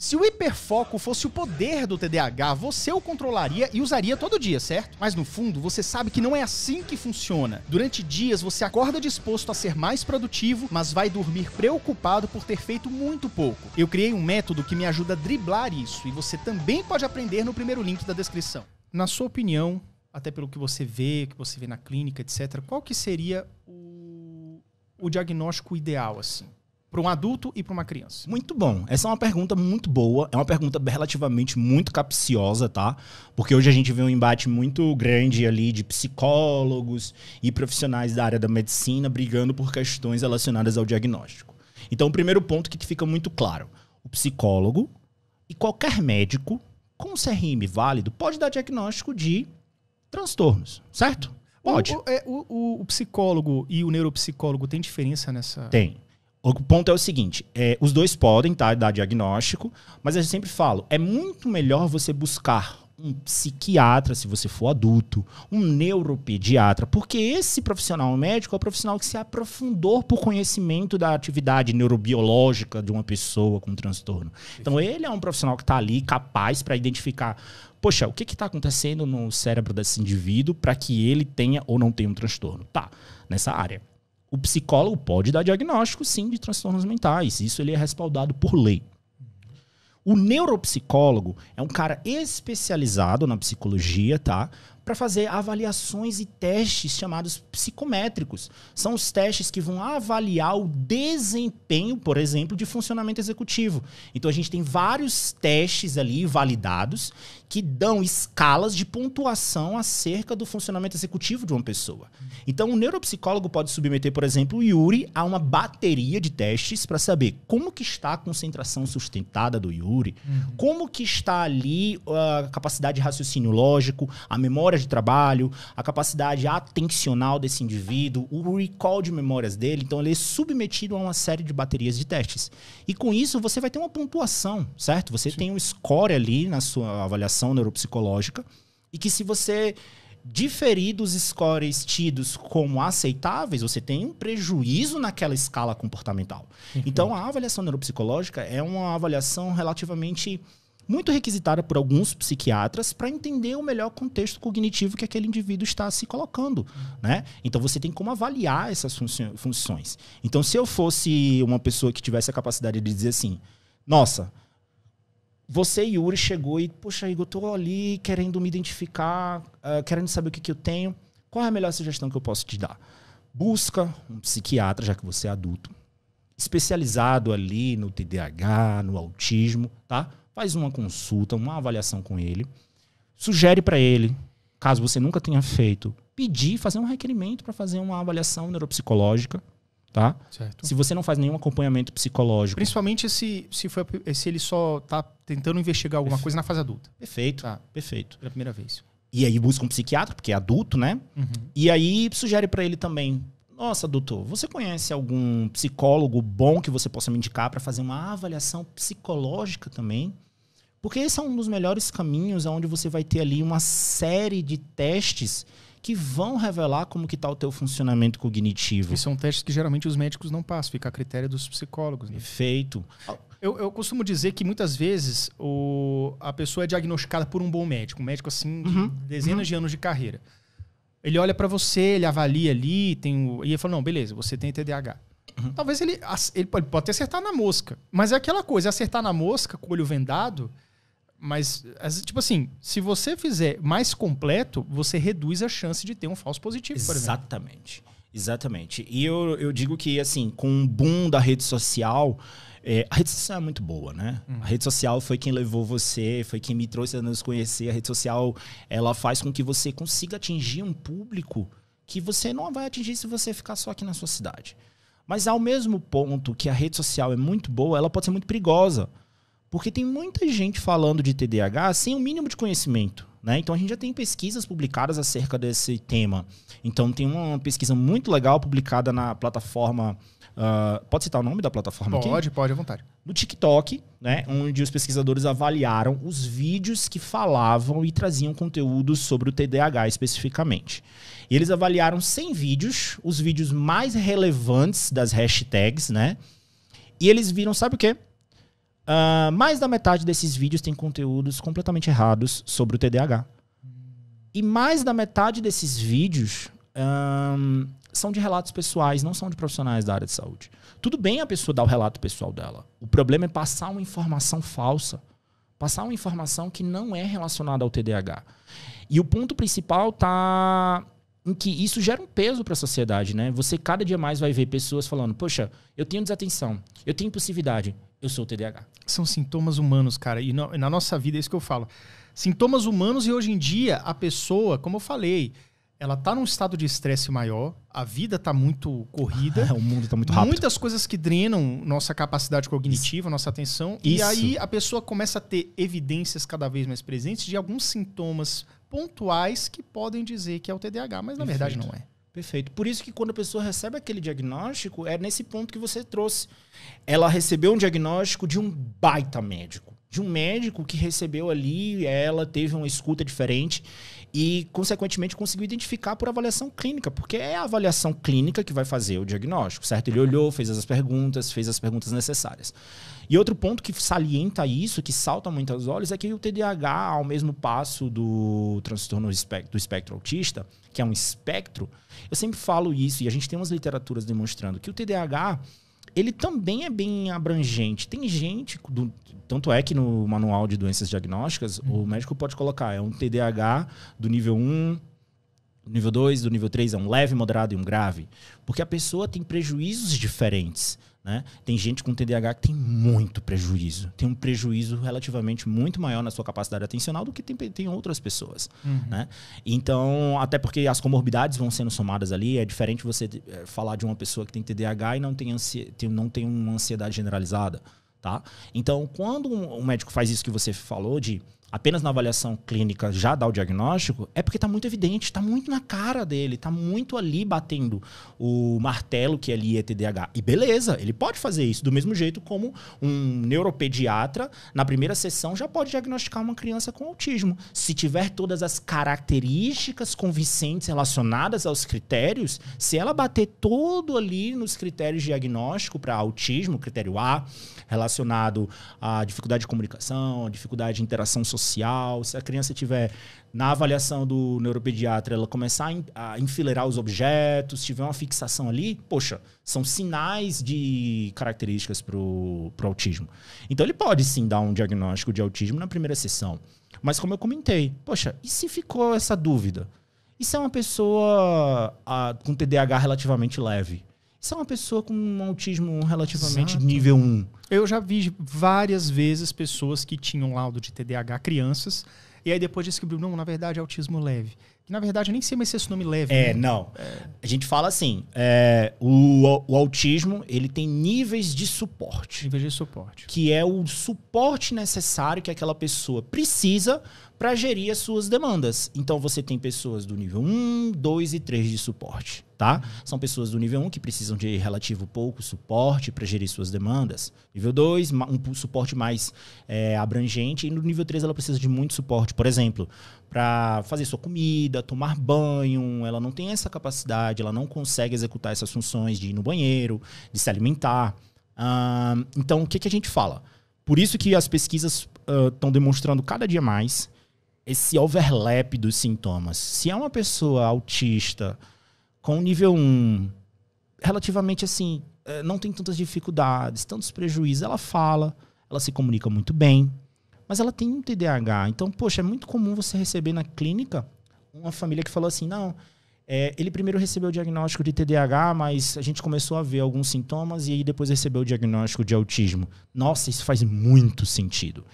Se o hiperfoco fosse o poder do TDAH, você o controlaria e usaria todo dia, certo? Mas no fundo, você sabe que não é assim que funciona. Durante dias, você acorda disposto a ser mais produtivo, mas vai dormir preocupado por ter feito muito pouco. Eu criei um método que me ajuda a driblar isso, e você também pode aprender no primeiro link da descrição. Na sua opinião, até pelo que você vê na clínica, etc., qual que seria o diagnóstico ideal, assim? Para um adulto e para uma criança? Muito bom. Essa é uma pergunta muito boa. É uma pergunta relativamente muito capciosa, tá? Porque hoje a gente vê um embate muito grande ali de psicólogos e profissionais da área da medicina brigando por questões relacionadas ao diagnóstico. Então, o primeiro ponto que fica muito claro. O psicólogo e qualquer médico com CRM válido pode dar diagnóstico de transtornos, certo? Pode. O psicólogo e o neuropsicólogo tem diferença nessa... Tem. O ponto é o seguinte, os dois podem dar diagnóstico, mas eu sempre falo, é muito melhor você buscar um psiquiatra, se você for adulto, um neuropediatra, porque esse profissional médico é o profissional que se aprofundou por conhecimento da atividade neurobiológica de uma pessoa com transtorno. Então ele é um profissional que está ali capaz para identificar, poxa, o que está acontecendo no cérebro desse indivíduo para que ele tenha ou não tenha um transtorno. Tá, nessa área. O psicólogo pode dar diagnóstico, sim, de transtornos mentais. Isso ele é respaldado por lei. O neuropsicólogo é um cara especializado na psicologia, tá? Para fazer avaliações e testes chamados psicométricos. São os testes que vão avaliar o desempenho, por exemplo, de funcionamento executivo. Então a gente tem vários testes ali validados que dão escalas de pontuação acerca do funcionamento executivo de uma pessoa. Então o neuropsicólogo pode submeter, por exemplo, o Yuri a uma bateria de testes para saber como que está a concentração sustentada do Yuri, como que está ali a capacidade de raciocínio lógico, a memória de trabalho, a capacidade atencional desse indivíduo, o recall de memórias dele. Então ele é submetido a uma série de baterias de testes. E com isso você vai ter uma pontuação, certo? Você tem um score ali na sua avaliação neuropsicológica e que se você diferir dos scores tidos como aceitáveis, você tem um prejuízo naquela escala comportamental. Então a avaliação neuropsicológica é uma avaliação relativamente muito requisitada por alguns psiquiatras para entender o melhor contexto cognitivo que aquele indivíduo está se colocando, né? Então você tem como avaliar essas funções. Então se eu fosse uma pessoa que tivesse a capacidade de dizer assim, nossa, você, Yuri, chegou e, poxa, Igor, eu tô ali querendo me identificar, querendo saber o que eu tenho, qual é a melhor sugestão que eu posso te dar? Busca um psiquiatra, já que você é adulto, especializado ali no TDAH, no autismo, tá? Faz uma consulta, uma avaliação com ele. Sugere para ele, caso você nunca tenha feito, fazer um requerimento para fazer uma avaliação neuropsicológica. Tá? Certo. Se você não faz nenhum acompanhamento psicológico. Principalmente se ele só está tentando investigar alguma coisa na fase adulta. Perfeito, perfeito. Pela primeira vez. E aí busca um psiquiatra, porque é adulto, né? E aí sugere para ele também, nossa, doutor, você conhece algum psicólogo bom que você possa me indicar para fazer uma avaliação psicológica também? Porque esse é um dos melhores caminhos onde você vai ter ali uma série de testes que vão revelar como que está o teu funcionamento cognitivo. E são testes que geralmente os médicos não passam, fica a critério dos psicólogos. Né? Perfeito. Eu costumo dizer que muitas vezes a pessoa é diagnosticada por um bom médico, um médico assim de dezenas de anos de carreira. Ele olha para você, ele avalia ali, e ele fala, não, beleza, você tem TDAH. Talvez ele pode até acertar na mosca, mas é aquela coisa, acertar na mosca com o olho vendado. Mas, tipo assim, se você fizer mais completo, você reduz a chance de ter um falso positivo, por exemplo. Exatamente. E eu digo que, assim, com o boom da rede social, a rede social é muito boa, né? A rede social foi quem levou você, foi quem me trouxe a nos conhecer. A rede social, ela faz com que você consiga atingir um público que você não vai atingir se você ficar só aqui na sua cidade. Mas, ao mesmo ponto que a rede social é muito boa, ela pode ser muito perigosa. Porque tem muita gente falando de TDAH sem o mínimo de conhecimento, né? Então a gente já tem pesquisas publicadas acerca desse tema. Então tem uma pesquisa muito legal publicada na plataforma... pode citar o nome da plataforma aqui? Pode, à vontade. No TikTok, né? Onde os pesquisadores avaliaram os vídeos que falavam e traziam conteúdos sobre o TDAH especificamente. E eles avaliaram 100 vídeos, os vídeos mais relevantes das hashtags, né? E eles viram, sabe o quê? Mais da metade desses vídeos tem conteúdos completamente errados sobre o TDAH. E mais da metade desses vídeos são de relatos pessoais, não são de profissionais da área de saúde. Tudo bem a pessoa dar o relato pessoal dela. O problema é passar uma informação falsa. Passar uma informação que não é relacionada ao TDAH. E o ponto principal está em que isso gera um peso para a sociedade, né? Você cada dia mais vai ver pessoas falando, poxa, eu tenho desatenção, eu tenho impulsividade, eu sou TDAH. São sintomas humanos, cara. E na nossa vida é isso que eu falo. Sintomas humanos e hoje em dia a pessoa, como eu falei, ela tá num estado de estresse maior, a vida tá muito corrida. O mundo tá muito rápido. Muitas coisas que drenam nossa capacidade cognitiva, nossa atenção. Isso. E aí a pessoa começa a ter evidências cada vez mais presentes de alguns sintomas pontuais que podem dizer que é o TDAH, mas na verdade não é. Perfeito. Por isso que quando a pessoa recebe aquele diagnóstico, é nesse ponto que você trouxe. Ela recebeu um diagnóstico de um baita médico. De um médico que recebeu ali, ela teve uma escuta diferente e, consequentemente, conseguiu identificar por avaliação clínica, porque é a avaliação clínica que vai fazer o diagnóstico, certo? Ele olhou, fez as perguntas necessárias. E outro ponto que salienta isso, que salta muito aos olhos, é que o TDAH, ao mesmo passo do transtorno do espectro autista, que é um espectro, eu sempre falo isso, e a gente tem umas literaturas demonstrando que o TDAH, ele também é bem abrangente. Tem gente, tanto é que no manual de doenças diagnósticas, o médico pode colocar, é um TDAH do nível 1, do nível 2, do nível 3, é um leve, moderado e um grave. Porque a pessoa tem prejuízos diferentes, né? Tem gente com TDAH que tem muito prejuízo. Tem um prejuízo relativamente muito maior na sua capacidade atencional do que tem outras pessoas. Né? Então, até porque as comorbidades vão sendo somadas ali. É diferente você falar de uma pessoa que tem TDAH e não tem uma ansiedade generalizada. Tá? Então, quando um médico faz isso que você falou de apenas na avaliação clínica já dar o diagnóstico, é porque está muito evidente, está muito na cara dele, está muito ali batendo o martelo que ali é TDAH. E beleza, ele pode fazer isso do mesmo jeito como um neuropediatra, na primeira sessão, já pode diagnosticar uma criança com autismo. Se tiver todas as características convincentes relacionadas aos critérios, se ela bater todo ali nos critérios de diagnóstico para autismo, critério A, relacionado à dificuldade de comunicação, dificuldade de interação social, se a criança tiver, na avaliação do neuropediatra, ela começar a enfileirar os objetos, tiver uma fixação ali, poxa, são sinais de características para o autismo. Então ele pode sim dar um diagnóstico de autismo na primeira sessão. Mas como eu comentei, poxa, e se ficou essa dúvida? E se é uma pessoa com TDAH relativamente leve? Isso é uma pessoa com um autismo relativamente nível 1. Eu já vi várias vezes pessoas que tinham laudo de TDAH, crianças, e aí depois descobriu, não, na verdade é autismo leve. Que na verdade eu nem sei mais se esse nome leve. Não. A gente fala assim, o autismo, ele tem níveis de suporte. Níveis de suporte. Que é o suporte necessário que aquela pessoa precisa para gerir as suas demandas. Então você tem pessoas do nível 1, 2 e 3 de suporte, tá? São pessoas do nível 1 que precisam de relativo pouco suporte para gerir suas demandas. Nível 2, um suporte mais abrangente. E no nível 3 ela precisa de muito suporte. Por exemplo, para fazer sua comida, tomar banho, ela não tem essa capacidade, ela não consegue executar essas funções de ir no banheiro, de se alimentar. Então, o que a gente fala? Por isso que as pesquisas estão demonstrando cada dia mais esse overlap dos sintomas. Se é uma pessoa autista com nível 1, relativamente assim, não tem tantas dificuldades, tantos prejuízos, ela fala, ela se comunica muito bem, mas ela tem um TDAH. Então, poxa, é muito comum você receber na clínica uma família que falou assim, não, ele primeiro recebeu o diagnóstico de TDAH, mas a gente começou a ver alguns sintomas e aí depois recebeu o diagnóstico de autismo. Nossa, isso faz muito sentido.